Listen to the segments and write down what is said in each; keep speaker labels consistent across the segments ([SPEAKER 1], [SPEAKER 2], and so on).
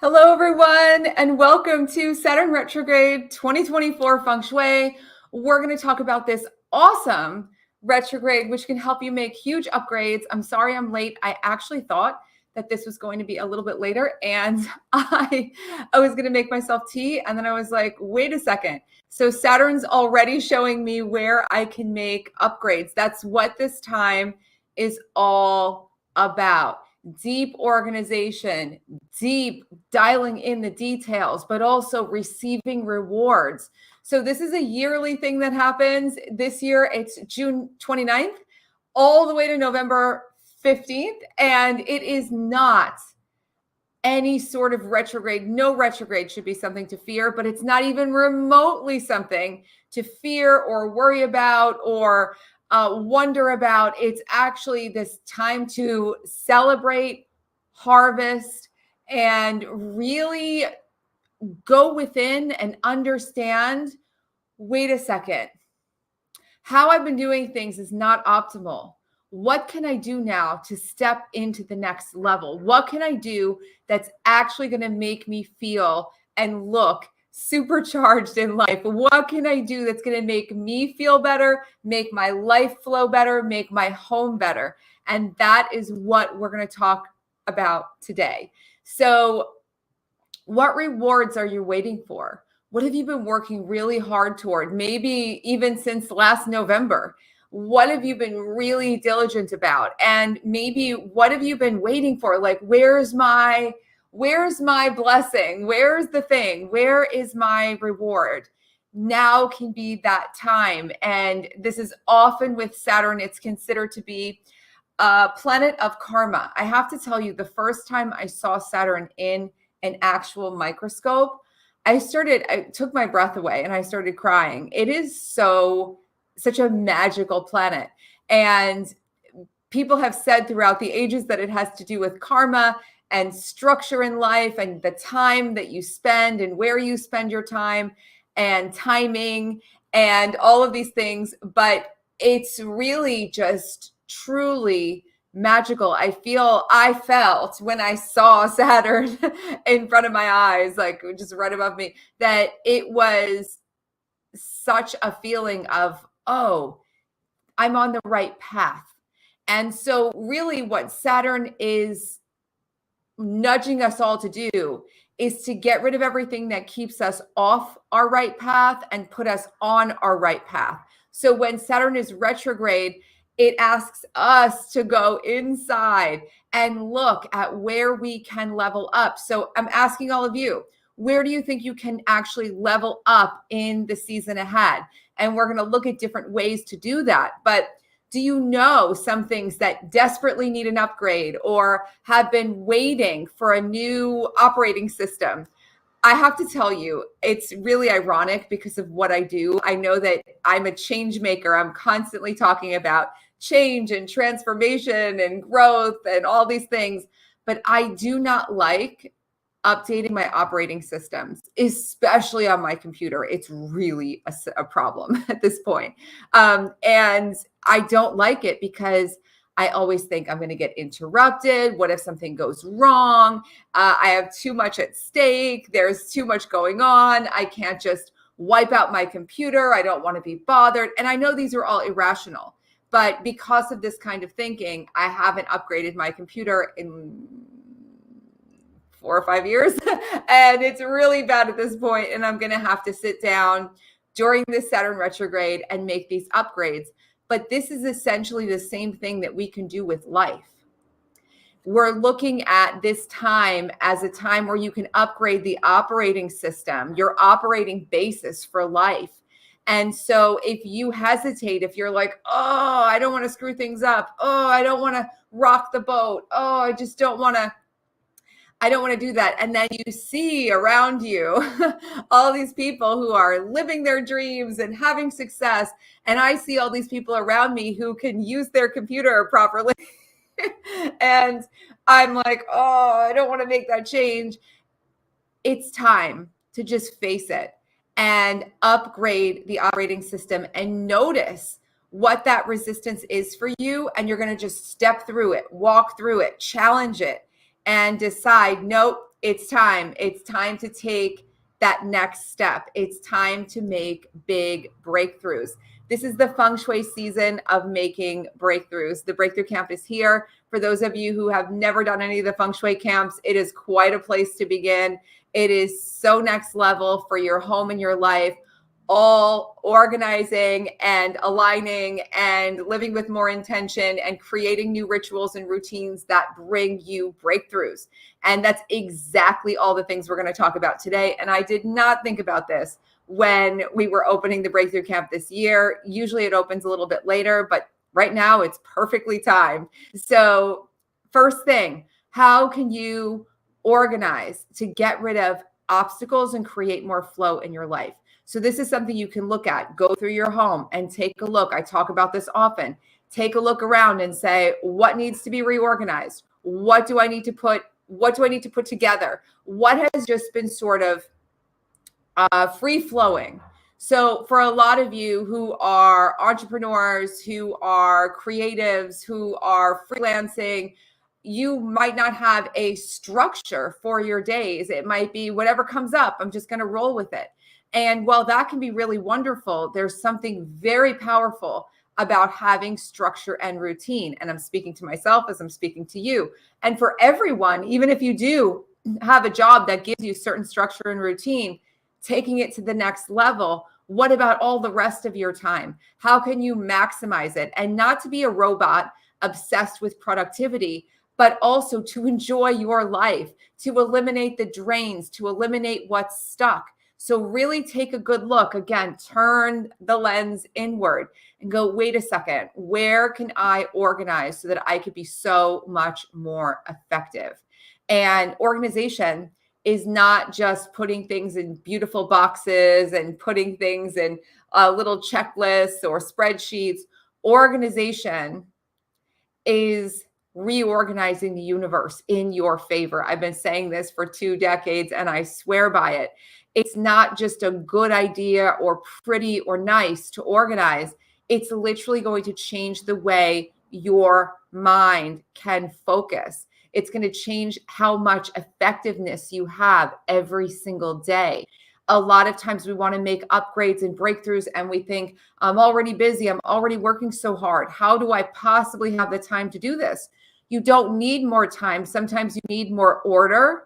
[SPEAKER 1] Hello, everyone, and welcome to Saturn Retrograde 2024 Feng Shui. We're going to talk about this awesome retrograde, which can help you make huge upgrades. I'm sorry I'm late. I actually thought that this was going to be a little bit later, and I was going to make myself tea, and then I was like, wait a second. So Saturn's already showing me where I can make upgrades. That's what this time is all about. Deep organization, deep dialing in the details, but also receiving rewards. So this is a yearly thing that happens. This year, it's June 29th all the way to November 15th. And it is not any sort of retrograde. No retrograde should be something to fear, but it's not even remotely something to fear or worry about or wonder about. It's actually this time to celebrate, harvest, and really go within and understand, wait a second, how I've been doing things is not optimal. What can I do now to step into the next level? What can I do that's actually going to make me feel and look supercharged in life? What can I do that's going to make me feel better, make my life flow better, make my home better? And that is what we're going to talk about today. So, what rewards are you waiting for? What have you been working really hard toward? Maybe even since last November. What have you been really diligent about? And maybe what have you been waiting for? Like, where's my blessing? Where's the thing? Where is my reward? Now can be that time. And this is often with Saturn, it's considered to be a planet of karma. I have to tell you, the first time I saw Saturn in an actual microscope, I took my breath away and I started crying. It is such a magical planet. And people have said throughout the ages that it has to do with karma and structure in life and the time that you spend and where you spend your time and timing and all of these things. But it's really just truly magical. I felt when I saw Saturn in front of my eyes, like just right above me, that it was such a feeling of, oh, I'm on the right path. And so really what Saturn is nudging us all to do is to get rid of everything that keeps us off our right path and put us on our right path. So when Saturn is retrograde, it asks us to go inside and look at where we can level up. So I'm asking all of you, where do you think you can actually level up in the season ahead? And we're going to look at different ways to do that. But do you know some things that desperately need an upgrade or have been waiting for a new operating system? I have to tell you, it's really ironic because of what I do. I know that I'm a change maker. I'm constantly talking about change and transformation and growth and all these things, but I do not like updating my operating systems, especially on my computer. It's really a problem at this point. And I don't like it because I always think I'm going to get interrupted. What if something goes wrong? I have too much at stake. There's too much going on. I can't just wipe out my computer. I don't want to be bothered. And I know these are all irrational, but because of this kind of thinking, I haven't upgraded my computer in 4 or 5 years. And it's really bad at this point. And I'm going to have to sit down during this Saturn retrograde and make these upgrades. But this is essentially the same thing that we can do with life. We're looking at this time as a time where you can upgrade the operating system, your operating basis for life. And so if you hesitate, if you're like, oh, I don't want to screw things up. Oh, I don't want to rock the boat. Oh, I don't want to do that. And then you see around you all these people who are living their dreams and having success. And I see all these people around me who can use their computer properly. And I'm like, oh, I don't want to make that change. It's time to just face it and upgrade the operating system and notice what that resistance is for you. And you're going to just step through it, walk through it, challenge it, and decide, nope, it's time. It's time to take that next step. It's time to make big breakthroughs. This is the Feng Shui season of making breakthroughs. The Breakthrough Camp is here. For those of you who have never done any of the Feng Shui camps, it is quite a place to begin. It is so next level for your home and your life, all organizing and aligning and living with more intention and creating new rituals and routines that bring you breakthroughs. And that's exactly all the things we're going to talk about today. And I did not think about this when we were opening the Breakthrough Camp this year. Usually it opens a little bit later, but right now it's perfectly timed. So first thing, how can you organize to get rid of obstacles and create more flow in your life? So this is something you can look at. Go through your home and take a look. I talk about this often. Take a look around and say, what needs to be reorganized? What do I need to put together? What has just been sort of free flowing? So for a lot of you who are entrepreneurs, who are creatives, who are freelancing, you might not have a structure for your days. It might be whatever comes up, I'm just going to roll with it. And while that can be really wonderful, there's something very powerful about having structure and routine. And I'm speaking to myself as I'm speaking to you. And for everyone, even if you do have a job that gives you certain structure and routine, taking it to the next level, what about all the rest of your time? How can you maximize it? And not to be a robot obsessed with productivity, but also to enjoy your life, to eliminate the drains, to eliminate what's stuck. So really take a good look. Again, turn the lens inward and go, wait a second, where can I organize so that I could be so much more effective? And organization is not just putting things in beautiful boxes and putting things in little checklists or spreadsheets. Organization is reorganizing the universe in your favor. I've been saying this for 2 decades and I swear by it. It's not just a good idea or pretty or nice to organize. It's literally going to change the way your mind can focus. It's going to change how much effectiveness you have every single day. A lot of times we want to make upgrades and breakthroughs and we think, I'm already busy. I'm already working so hard. How do I possibly have the time to do this? You don't need more time. Sometimes you need more order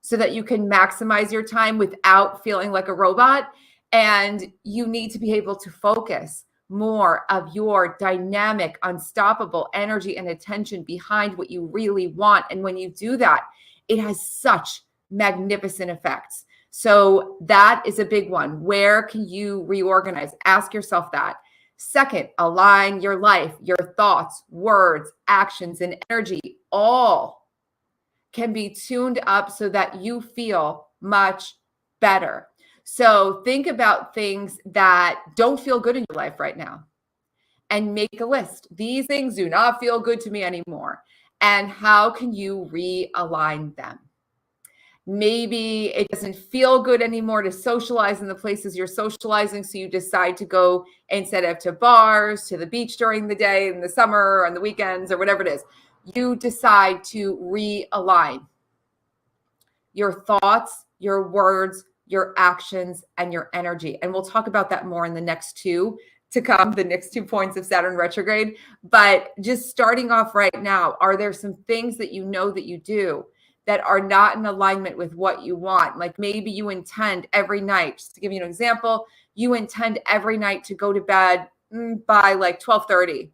[SPEAKER 1] so that you can maximize your time without feeling like a robot. And you need to be able to focus more of your dynamic, unstoppable energy and attention behind what you really want. And when you do that, it has such magnificent effects. So that is a big one. Where can you reorganize? Ask yourself that. Second, align your life, your thoughts, words, actions, and energy all can be tuned up so that you feel much better. So think about things that don't feel good in your life right now and make a list. These things do not feel good to me anymore. And how can you realign them? Maybe it doesn't feel good anymore to socialize in the places you're socializing. So you decide to go, instead of to bars, to the beach during the day, in the summer, on the weekends, or whatever it is. You decide to realign your thoughts, your words, your actions, and your energy. And we'll talk about that more in the next 2 to come, the next 2 points of Saturn retrograde. But just starting off right now, are there some things that you know that you do that are not in alignment with what you want? Like maybe you intend every night, just to give you an example, you intend every night to go to bed by like 12:30.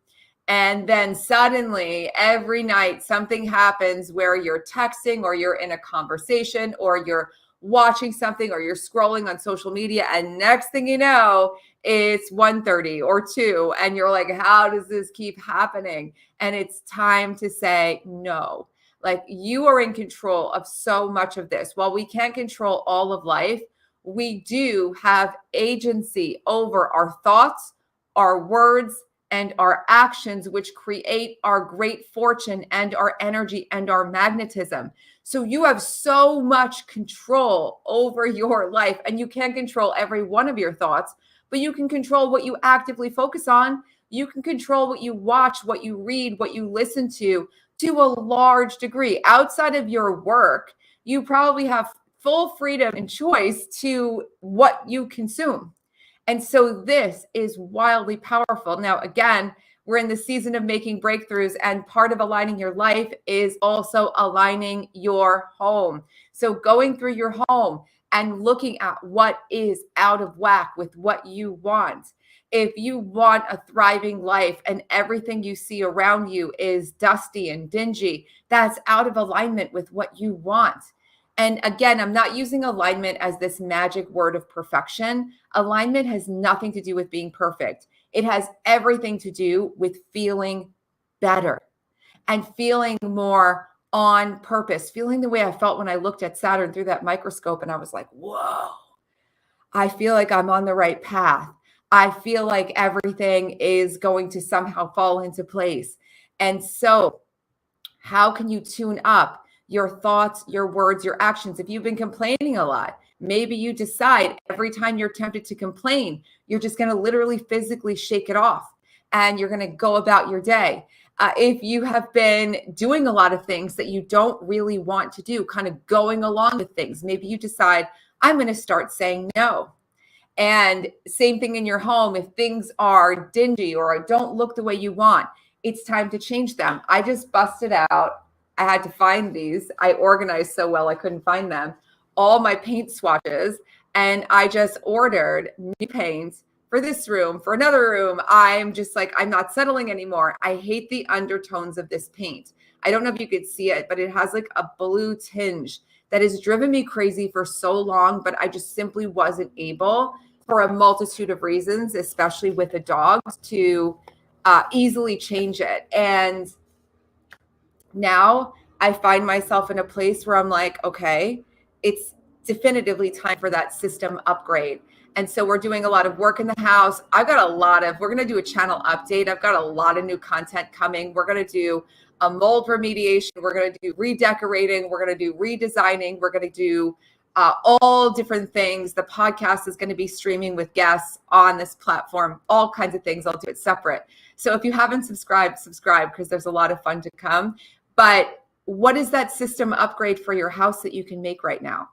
[SPEAKER 1] And then suddenly every night something happens where you're texting or you're in a conversation or you're watching something or you're scrolling on social media. And next thing you know, it's 1:30 or 2. And you're like, how does this keep happening? And it's time to say no. Like you are in control of so much of this. While we can't control all of life, we do have agency over our thoughts, our words, and our actions, which create our great fortune and our energy and our magnetism. So you have so much control over your life, and you can't control every one of your thoughts, but you can control what you actively focus on. You can control what you watch, what you read, what you listen to a large degree. Outside of your work, you probably have full freedom and choice to what you consume. And so this is wildly powerful. Now, again, we're in the season of making breakthroughs, and part of aligning your life is also aligning your home. So going through your home and looking at what is out of whack with what you want. If you want a thriving life and everything you see around you is dusty and dingy, that's out of alignment with what you want. And again, I'm not using alignment as this magic word of perfection. Alignment has nothing to do with being perfect. It has everything to do with feeling better and feeling more on purpose, feeling the way I felt when I looked at Saturn through that microscope and I was like, whoa, I feel like I'm on the right path. I feel like everything is going to somehow fall into place. And so, how can you tune up your thoughts, your words, your actions? If you've been complaining a lot, maybe you decide every time you're tempted to complain, you're just going to literally physically shake it off and you're going to go about your day. If you have been doing a lot of things that you don't really want to do, kind of going along with things, maybe you decide, I'm going to start saying no. And same thing in your home. If things are dingy or don't look the way you want, it's time to change them. I just busted out. I had to find these. I organized so well, I couldn't find them. All my paint swatches. And I just ordered new paints for this room, for another room. I'm just like, I'm not settling anymore. I hate the undertones of this paint. I don't know if you could see it, but it has like a blue tinge that has driven me crazy for so long, but I just simply wasn't able, for a multitude of reasons, especially with the dogs, to easily change it. And now I find myself in a place where I'm like, okay, it's definitively time for that system upgrade. And so we're doing a lot of work in the house. We're going to do a channel update. I've got a lot of new content coming. We're going to do a mold remediation. We're going to do redecorating. We're going to do redesigning. We're going to do all different things. The podcast is going to be streaming with guests on this platform, all kinds of things. I'll do it separate. So if you haven't subscribed, subscribe, because there's a lot of fun to come. But what is that system upgrade for your house that you can make right now?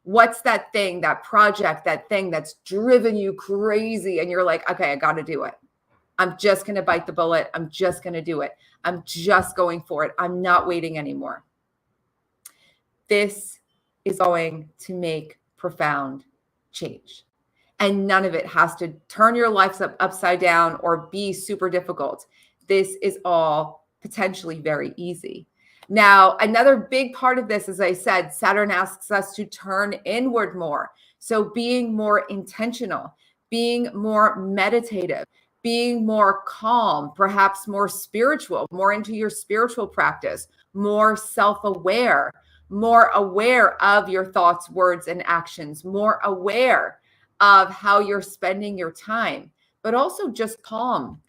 [SPEAKER 1] What's that thing, that project, that thing that's driven you crazy and you're like, okay, I got to do it. I'm just going to bite the bullet. I'm just going to do it. I'm just going for it. I'm not waiting anymore. This is going to make profound change. And none of it has to turn your life upside down or be super difficult. This is all potentially very easy. Now, another big part of this, as I said, Saturn asks us to turn inward more. So being more intentional, being more meditative, being more calm, perhaps more spiritual, more into your spiritual practice, more self-aware, more aware of your thoughts, words, and actions, more aware of how you're spending your time, but also just calm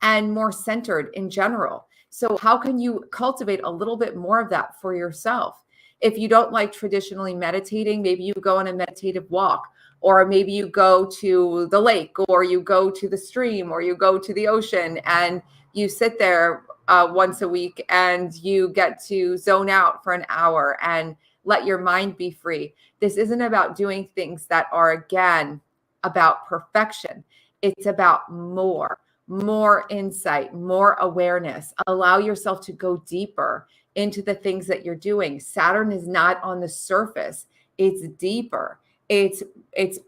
[SPEAKER 1] and more centered in general. So how can you cultivate a little bit more of that for yourself? If you don't like traditionally meditating, maybe you go on a meditative walk, or maybe you go to the lake, or you go to the stream, or you go to the ocean and you sit there once a week and you get to zone out for an hour and let your mind be free. This isn't about doing things that are, again, about perfection. It's about more insight, more awareness. Allow yourself to go deeper into the things that you're doing. Saturn is not on the surface. It's deeper. It's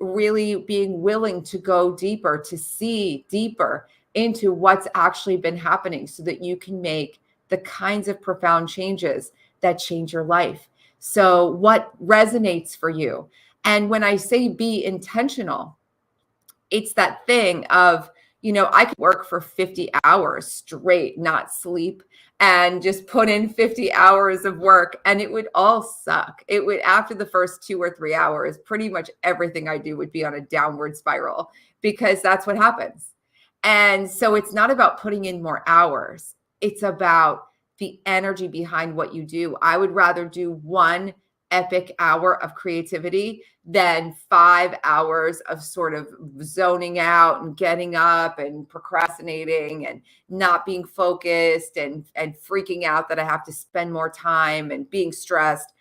[SPEAKER 1] really being willing to go deeper, to see deeper into what's actually been happening so that you can make the kinds of profound changes that change your life. So what resonates for you? And when I say be intentional, it's that thing of, I could work for 50 hours straight, not sleep, and just put in 50 hours of work and it would all suck. It would, after the first 2 or 3 hours, pretty much everything I do would be on a downward spiral, because that's what happens. And so it's not about putting in more hours. It's about the energy behind what you do. I would rather do 1 epic hour of creativity than 5 hours of sort of zoning out and getting up and procrastinating and not being focused and freaking out that I have to spend more time and being stressed.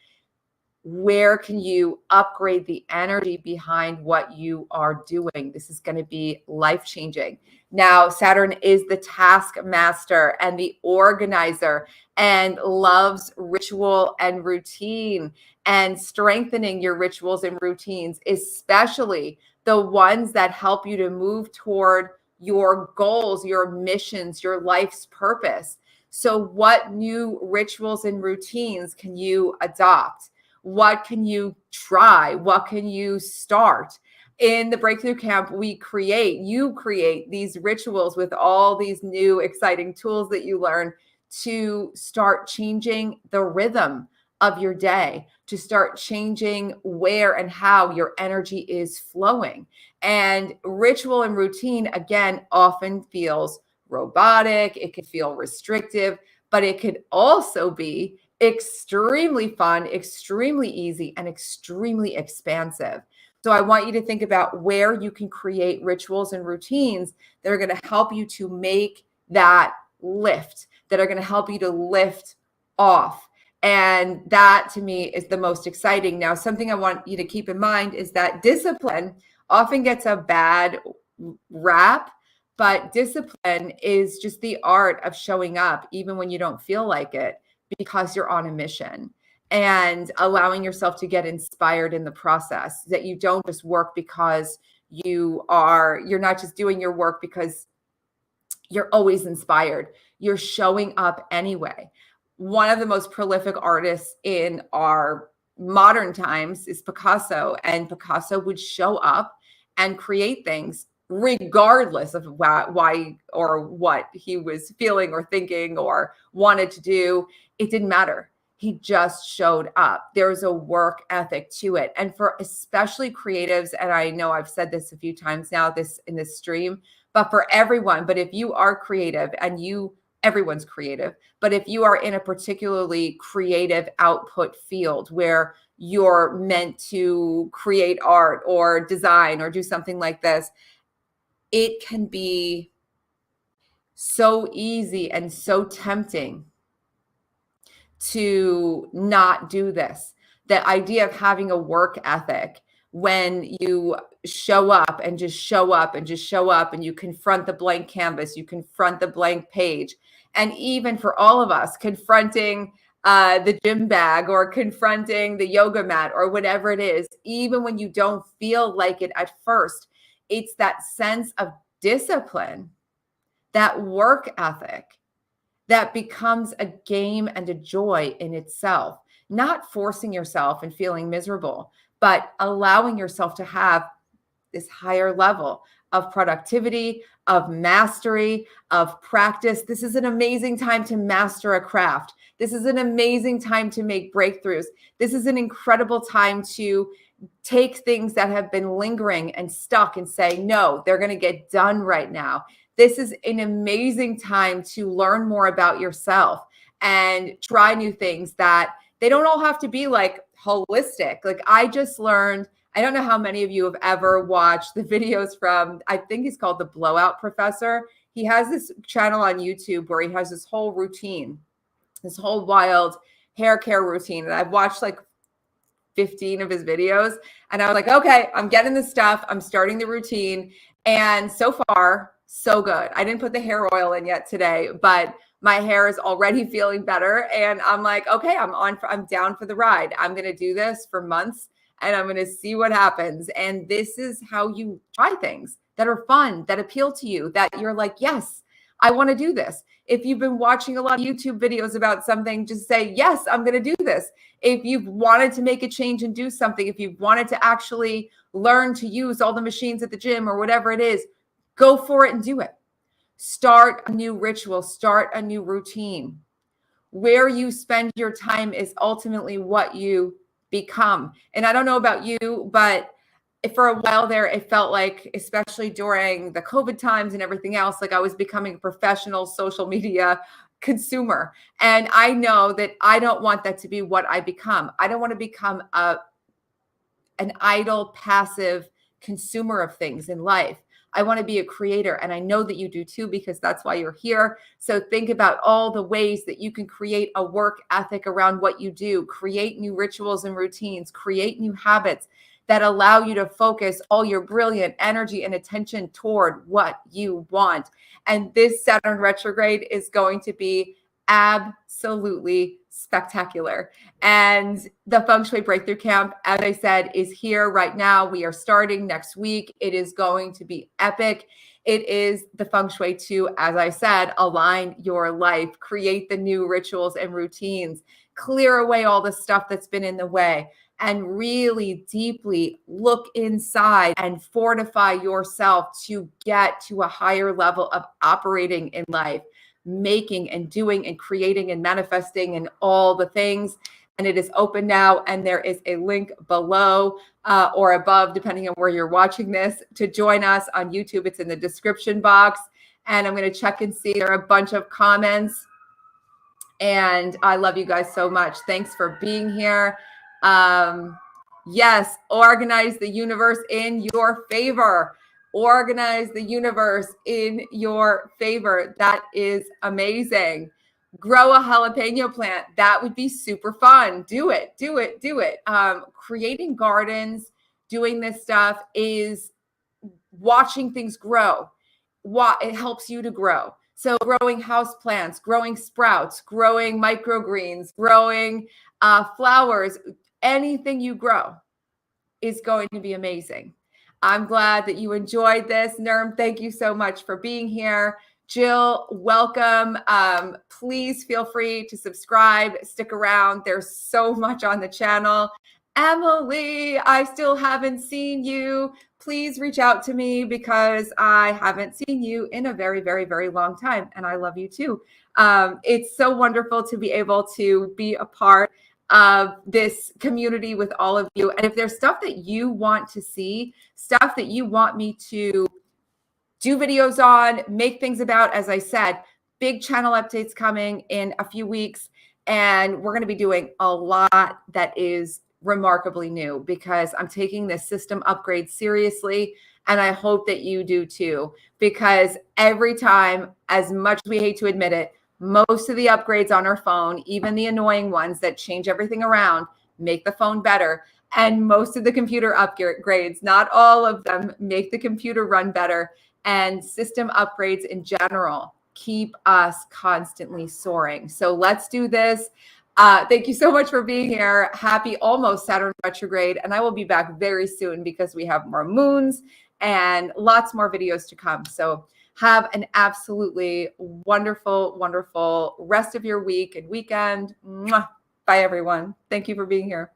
[SPEAKER 1] where can you upgrade the energy behind what you are doing? This is going to be life-changing. Now, Saturn is the taskmaster and the organizer and loves ritual and routine, and strengthening your rituals and routines, especially the ones that help you to move toward your goals, your missions, your life's purpose. So what new rituals and routines can you adopt? What can you try? What can you start? In the Breakthrough Camp, you create these rituals with all these new exciting tools that you learn to start changing the rhythm of your day, to start changing where and how your energy is flowing. And ritual and routine, again, often feels robotic. It could feel restrictive, but it could also be extremely fun, extremely easy, and extremely expansive. So I want you to think about where you can create rituals and routines that are going to help you to make that lift, that are going to help you to lift off. And that to me is the most exciting. Now, something I want you to keep in mind is that discipline often gets a bad rap, but discipline is just the art of showing up even when you don't feel like it, because you're on a mission, and allowing yourself to get inspired in the process, that you don't just work because you're not just doing your work because you're always inspired. You're showing up anyway. One of the most prolific artists in our modern times is Picasso, and Picasso would show up and create things regardless of why or what he was feeling or thinking or wanted to do. It didn't matter. He just showed up. There's a work ethic to it. And for especially creatives, and I know I've said this a few times now in this stream, but for everyone, but if you are creative, and everyone's creative, but if you are in a particularly creative output field where you're meant to create art or design or do something like this, it can be so easy and so tempting to not do this. The idea of having a work ethic, when you show up and just show up and just show up, and you confront the blank canvas, you confront the blank page. And even for all of us, confronting the gym bag or confronting the yoga mat or whatever it is, even when you don't feel like it at first, it's that sense of discipline, that work ethic, that becomes a game and a joy in itself. Not forcing yourself and feeling miserable, but allowing yourself to have this higher level of productivity, of mastery, of practice. This is an amazing time to master a craft. This is an amazing time to make breakthroughs. This is an incredible time to take things that have been lingering and stuck and say, no, they're going to get done right now. This is an amazing time to learn more about yourself and try new things that they don't all have to be like holistic. Like I just learned, I don't know how many of you have ever watched the videos from, I think he's called the Blowout Professor. He has this channel on YouTube where he has this whole routine, this whole wild hair care routine. And I've watched like 15 of his videos. And I was like, okay, I'm getting this stuff. I'm starting the routine. And so far, so good. I didn't put the hair oil in yet today, but my hair is already feeling better. And I'm like, okay, I'm down for the ride. I'm going to do this for months and I'm going to see what happens. And this is how you try things that are fun, that appeal to you, that you're like, yes, I want to do this. If you've been watching a lot of YouTube videos about something, just say, yes, I'm going to do this. If you've wanted to make a change and do something, if you've wanted to actually learn to use all the machines at the gym or whatever it is, go for it and do it. Start a new ritual, start a new routine. Where you spend your time is ultimately what you become. And I don't know about you, but for a while there, it felt like, especially during the COVID times and everything else, like I was becoming a professional social media consumer. And I know that I don't want that to be what I become. I don't want to become an idle, passive consumer of things in life. I want to be a creator. And I know that you do too, because that's why you're here. So think about all the ways that you can create a work ethic around what you do, create new rituals and routines, create new habits that allow you to focus all your brilliant energy and attention toward what you want. And this Saturn retrograde is going to be absolutely spectacular. And the Feng Shui Breakthrough Camp, as I said, is here right now. We are starting next week. It is going to be epic. It is the Feng Shui to, as I said, align your life, create the new rituals and routines, clear away all the stuff that's been in the way, and really deeply look inside and fortify yourself to get to a higher level of operating in life, making and doing and creating and manifesting and all the things. And it is open now. And there is a link below or above, depending on where you're watching this, to join us on YouTube. It's in the description box. And I'm going to check and see. There are a bunch of comments. And I love you guys so much. Thanks for being here. Yes, organize the universe in your favor. Organize the universe in your favor. That is amazing. Grow a jalapeno plant. That would be super fun. Do it, do it, do it. Creating gardens, doing this stuff is watching things grow. It helps you to grow. So growing house plants, growing sprouts, growing microgreens, growing flowers, anything you grow is going to be amazing. I'm glad that you enjoyed this. Nirm, thank you so much for being here. Jill, welcome. Please feel free to subscribe, stick around. There's so much on the channel. Emily, I still haven't seen you. Please reach out to me because I haven't seen you in a very, very, very long time. And I love you too. It's so wonderful to be able to be a part of this community with all of you. And if there's stuff that you want to see, stuff that you want me to do videos on, make things about, as I said, big channel updates coming in a few weeks. And we're going to be doing a lot that is remarkably new because I'm taking this system upgrade seriously. And I hope that you do too, because every time, as much as we hate to admit it, most of the upgrades on our phone, even the annoying ones that change everything around, make the phone better. And most of the computer upgrades, not all of them, make the computer run better. And system upgrades in general keep us constantly soaring. So let's do this. Thank you so much for being here. Happy almost Saturn retrograde. And I will be back very soon because we have more moons and lots more videos to come. So have an absolutely wonderful, wonderful rest of your week and weekend. Mwah. Bye, everyone. Thank you for being here.